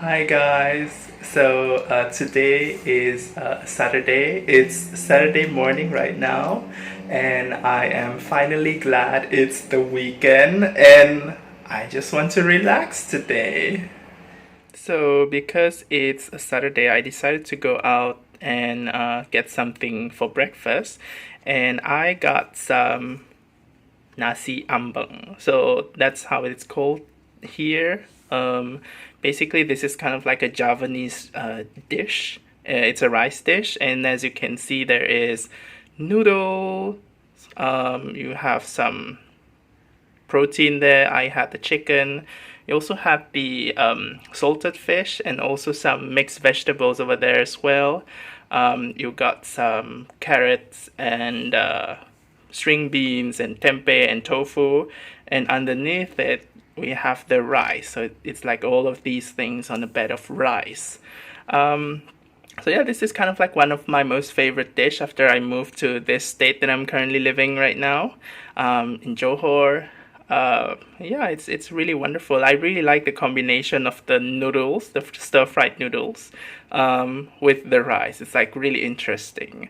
Hi guys. Today is Saturday. It's Saturday morning right now, and I am finally glad it's the weekend and I just want to relax today. So, because it's a Saturday, I decided to go out and get something for breakfast, and I got some nasi ambeng. So that's how it's called here. Basically, this is kind of like a Javanese dish. It's a rice dish, and as you can see, there is noodle. You have some protein there. I had the chicken. You also have the salted fish and also some mixed vegetables over there as well. You got some carrots and string beans and tempeh and tofu, and underneath it we have the rice. So it's like all of these things on a bed of rice. So yeah, this is kind of like one of my most favorite dish after I moved to this state that I'm currently living right now, in Johor. Yeah, it's really wonderful. I really like the combination of the noodles, the stir-fried noodles, with the rice. It's like really interesting.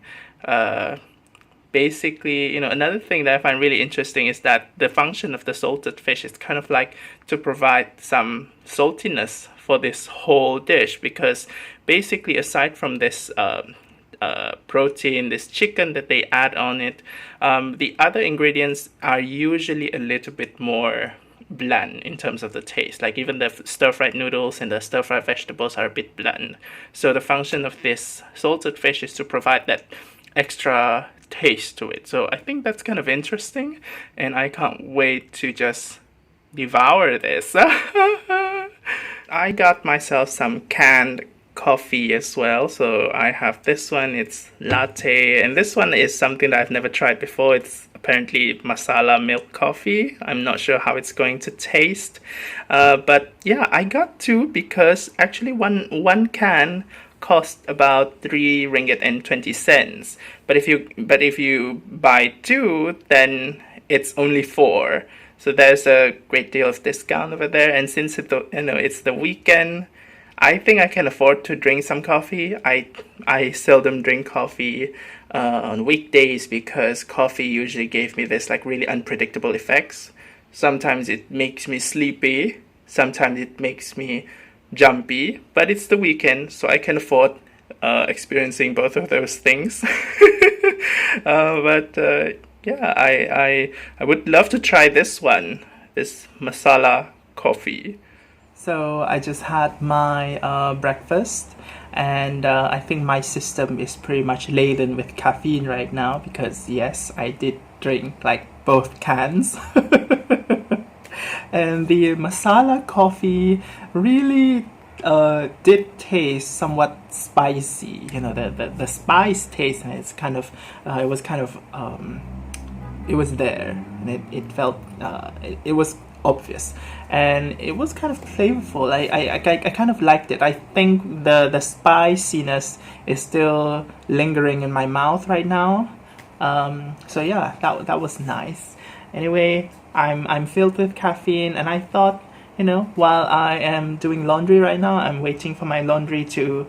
Basically, another thing that I find really interesting is that the function of the salted fish is kind of like to provide some saltiness for this whole dish, because basically, aside from this protein, this chicken that they add on it, the other ingredients are usually a little bit more bland in terms of the taste. Like even the stir-fried noodles and the stir-fried vegetables are a bit bland. So the function of this salted fish is to provide that extra taste to it. So I think that's kind of interesting, and I can't wait to just devour this. I got myself some canned coffee as well. So I have this one, it's latte, and this one is something that I've never tried before. It's apparently masala milk coffee. I'm not sure how it's going to taste, but yeah, I got two because actually one can cost about 3 ringgit and 20 cents, but if you buy two, then it's only 4. So there's a great deal of discount over there, and since it's the weekend, I think I can afford to drink some coffee. I seldom drink coffee on weekdays because coffee usually gave me this like really unpredictable effects. Sometimes it makes me sleepy, sometimes it makes me jumpy, but it's the weekend, so I can afford experiencing both of those things. But yeah, I would love to try this one, this masala coffee. So I just had my breakfast, and I think my system is pretty much laden with caffeine right now because yes, I did drink like both cans. And the masala coffee really did taste somewhat spicy. The spice taste, and it's kind of it was kind of it was there, and it felt it was obvious, and it was kind of flavorful. I kind of liked it. I think the spiciness is still lingering in my mouth right now. So yeah, that was nice. Anyway, I'm filled with caffeine, and I thought, while I am doing laundry right now, I'm waiting for my laundry to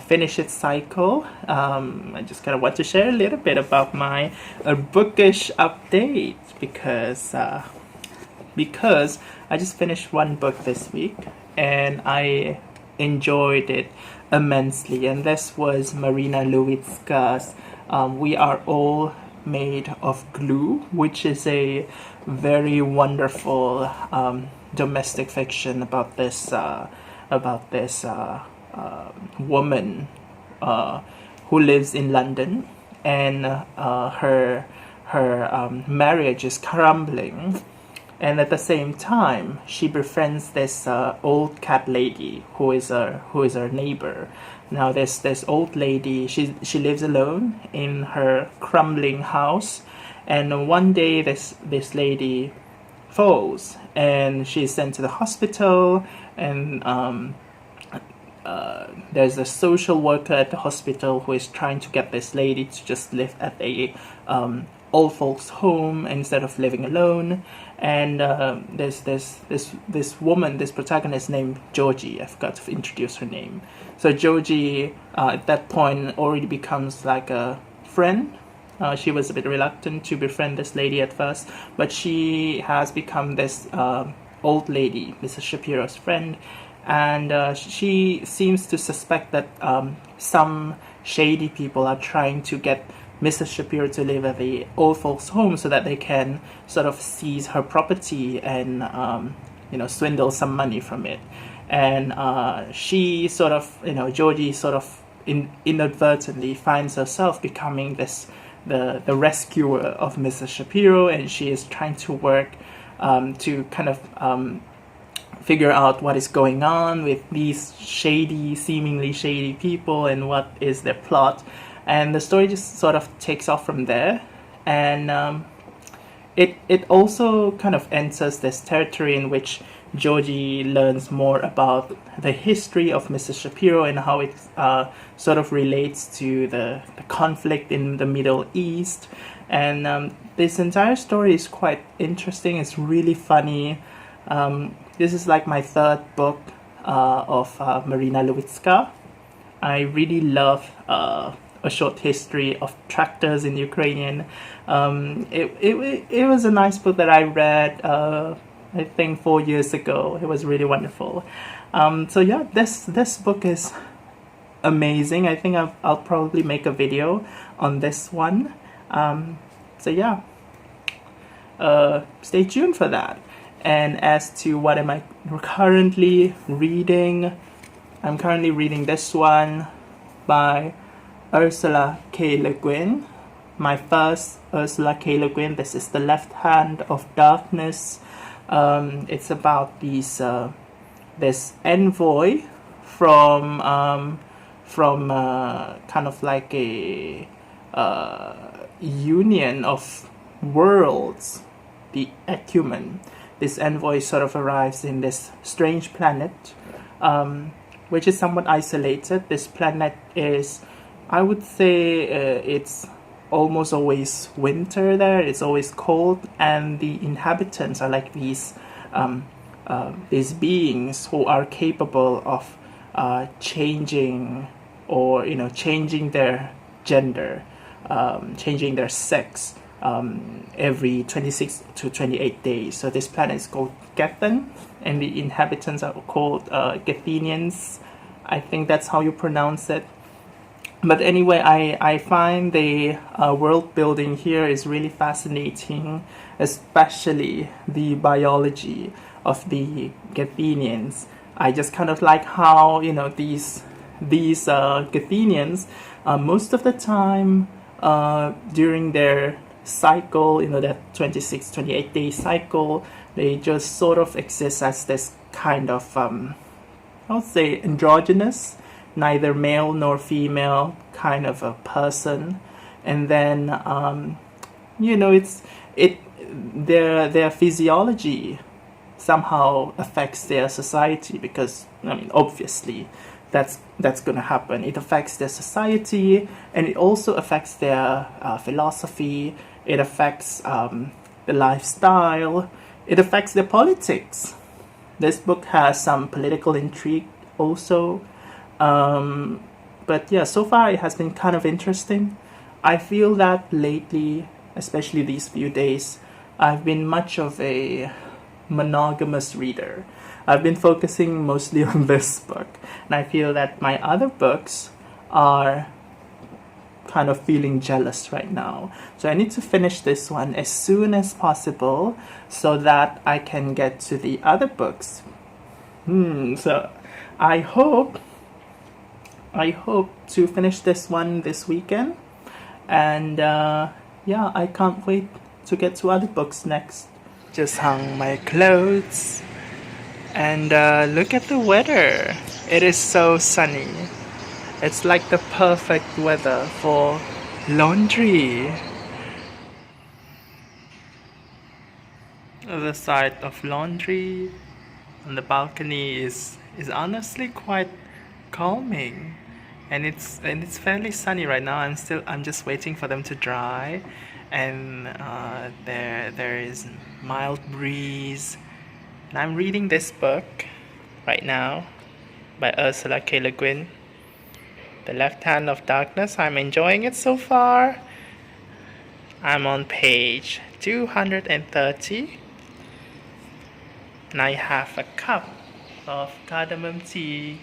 finish its cycle. I just kind of want to share a little bit about my bookish update because I just finished one book this week and I enjoyed it immensely, and this was Marina Lewitzka's We Are All Made of Glue, which is a very wonderful domestic fiction about this woman who lives in London, and her marriage is crumbling, and at the same time she befriends this old cat lady who is her neighbor. Now this old lady, she lives alone in her crumbling house, and one day this lady falls and she's sent to the hospital, and there's a social worker at the hospital who is trying to get this lady to just live at a old folks home instead of living alone. And there's this woman, this protagonist named Georgie. I forgot to introduce her name. So Georgie at that point already becomes like a friend. She was a bit reluctant to befriend this lady at first, but she has become this old lady, Mrs. Shapiro's friend, and she seems to suspect that some shady people are trying to get Mrs. Shapiro to live at the old folks' home so that they can sort of seize her property and swindle some money from it. And she sort of, Georgie sort of inadvertently finds herself becoming the rescuer of Mrs. Shapiro, and she is trying to work to kind of figure out what is going on with these seemingly shady people and what is their plot. And the story just sort of takes off from there. And it also kind of enters this territory in which Georgie learns more about the history of Mrs. Shapiro and how it sort of relates to the conflict in the Middle East. And this entire story is quite interesting. It's really funny. This is like my third book of Marina Lewicka. I really love A Short History of Tractors in Ukrainian. It was a nice book that I read, I think 4 years ago. It was really wonderful. So yeah, this book is amazing. I think I'll probably make a video on this one. So yeah, stay tuned for that. And as to what am I currently reading, I'm currently reading this one by Ursula K. Le Guin. My first Ursula K. Le Guin. This is The Left Hand of Darkness. It's about this envoy from kind of like a union of worlds, the Ecumen. This envoy sort of arrives in this strange planet, which is somewhat isolated. This planet is, I would say, it's almost always winter there. It's always cold, and the inhabitants are like these beings who are capable of changing, or changing their gender, changing their sex every 26 to 28 days. So this planet is called Gethen, and the inhabitants are called Gethenians. I think that's how you pronounce it. But anyway, I find the world building here is really fascinating, especially the biology of the Gethenians. I just kind of like how these Gethenians most of the time during their cycle, that 26, 28 day cycle, they just sort of exist as this kind of I would say androgynous, neither male nor female kind of a person. And then their physiology somehow affects their society, because obviously that's going to happen. It affects their society, and it also affects their philosophy. It affects the lifestyle. It affects their politics. This book has some political intrigue also. But yeah, so far it has been kind of interesting. I feel that lately, especially these few days, I've been much of a monogamous reader. I've been focusing mostly on this book, and I feel that my other books are kind of feeling jealous right now. So I need to finish this one as soon as possible so that I can get to the other books. So I hope to finish this one this weekend, and yeah, I can't wait to get to other books next. Just hung my clothes, and look at the weather. It is so sunny. It's like the perfect weather for laundry. The sight of laundry on the balcony is honestly quite calming, and it's fairly sunny right now. I'm just waiting for them to dry, and there is mild breeze. And I'm reading this book right now by Ursula K. Le Guin, The Left Hand of Darkness. I'm enjoying it so far. I'm on page 230, and I have a cup of cardamom tea.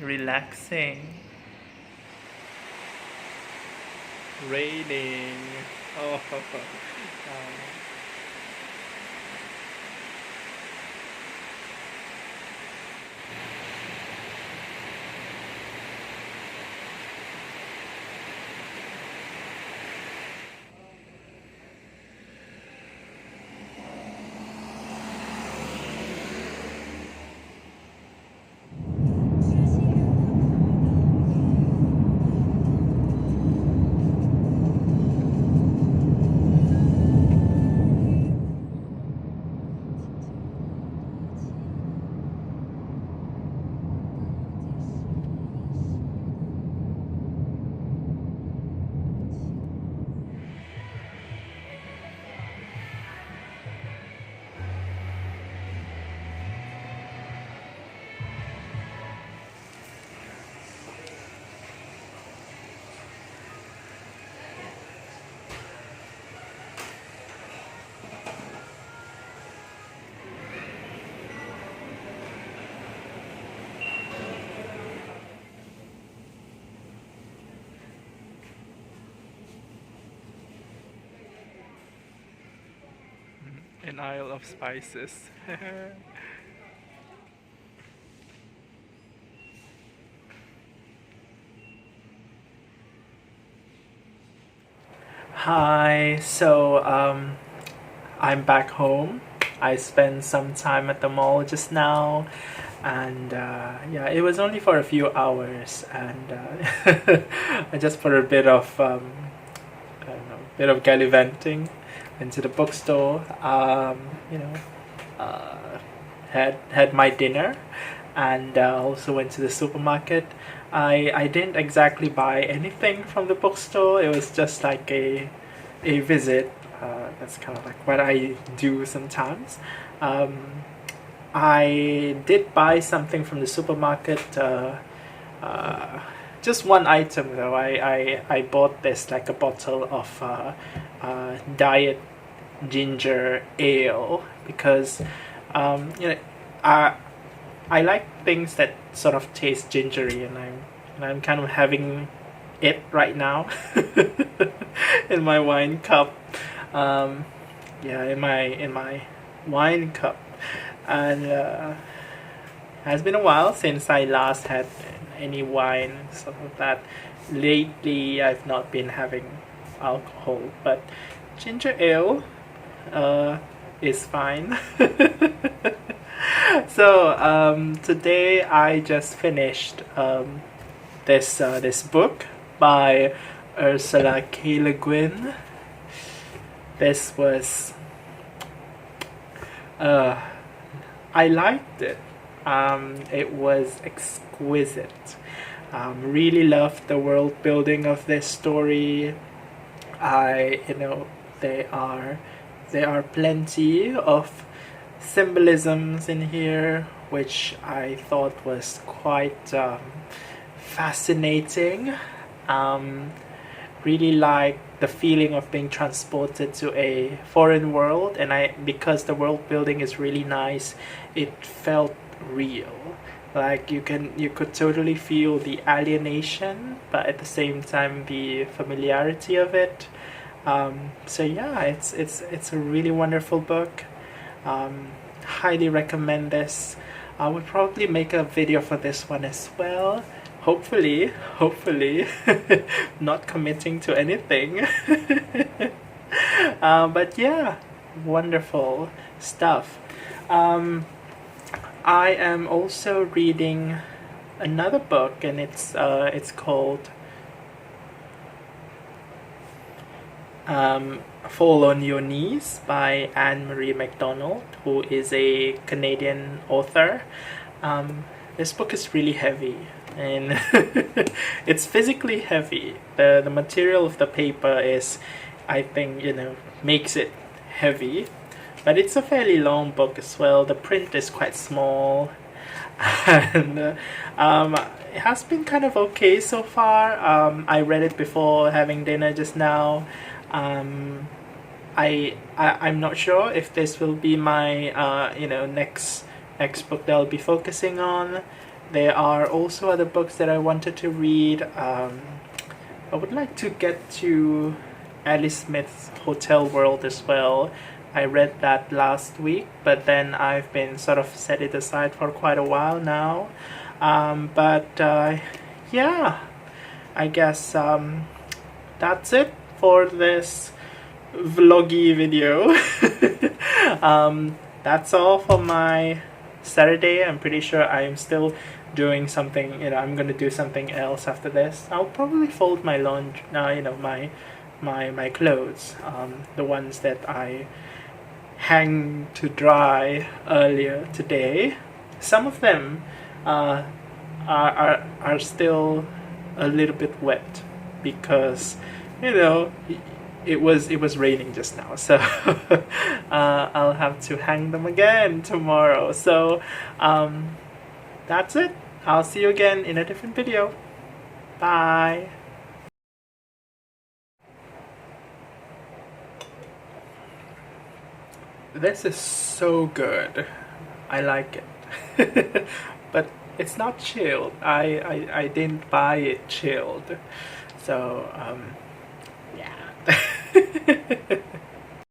Relaxing. Raining. Oh. An Isle of Spices. Hi, so I'm back home. I spent some time at the mall just now, and yeah, it was only for a few hours, and I just put a bit of I don't know, bit of gallivanting into the bookstore. Had my dinner, and also went to the supermarket. I didn't exactly buy anything from the bookstore. It was just like a visit. That's kind of like what I do sometimes. I did buy something from the supermarket. Just one item though. I bought this, like a bottle of diet ginger ale, because I like things that sort of taste gingery, and I'm kind of having it right now in my wine cup. In my wine cup, and has been a while since I last had any wine, sort of that. Lately, I've not been having alcohol, but ginger ale is fine. So today I just finished this book by Ursula K. Le Guin. This was I liked it. It was exquisite. Really loved the world building of this story. There are plenty of symbolisms in here, which I thought was quite fascinating. Really like the feeling of being transported to a foreign world, and because the world building is really nice, it felt real. Like you could totally feel the alienation, but at the same time the familiarity of it. So yeah, it's a really wonderful book. Highly recommend this. I would probably make a video for this one as well. Hopefully, not committing to anything. But yeah, wonderful stuff. I am also reading another book, and it's called Fall on Your Knees by Anne-Marie MacDonald, who is a Canadian author. This book is really heavy. and it's physically heavy. The material of the paper is, I think, makes it heavy, but it's a fairly long book as well. The print is quite small, and it has been kind of okay so far. I read it before having dinner just now. I'm not sure if this will be my next book that I'll be focusing on. There are also other books that I wanted to read. I would like to get to Alice Smith's Hotel World as well. I read that last week, but then I've been sort of set it aside for quite a while now. Yeah, I guess that's it for this vloggy video. That's all for my Saturday. I'm pretty sure I'm still doing something. I'm gonna do something else after this. I'll probably fold my laundry, my clothes, the ones that I hang to dry earlier today. Some of them are still a little bit wet because it was raining just now, so I'll have to hang them again tomorrow. So that's it. I'll see you again in a different video. Bye. This is so good. I like it. But it's not chilled. I didn't buy it chilled. So yeah.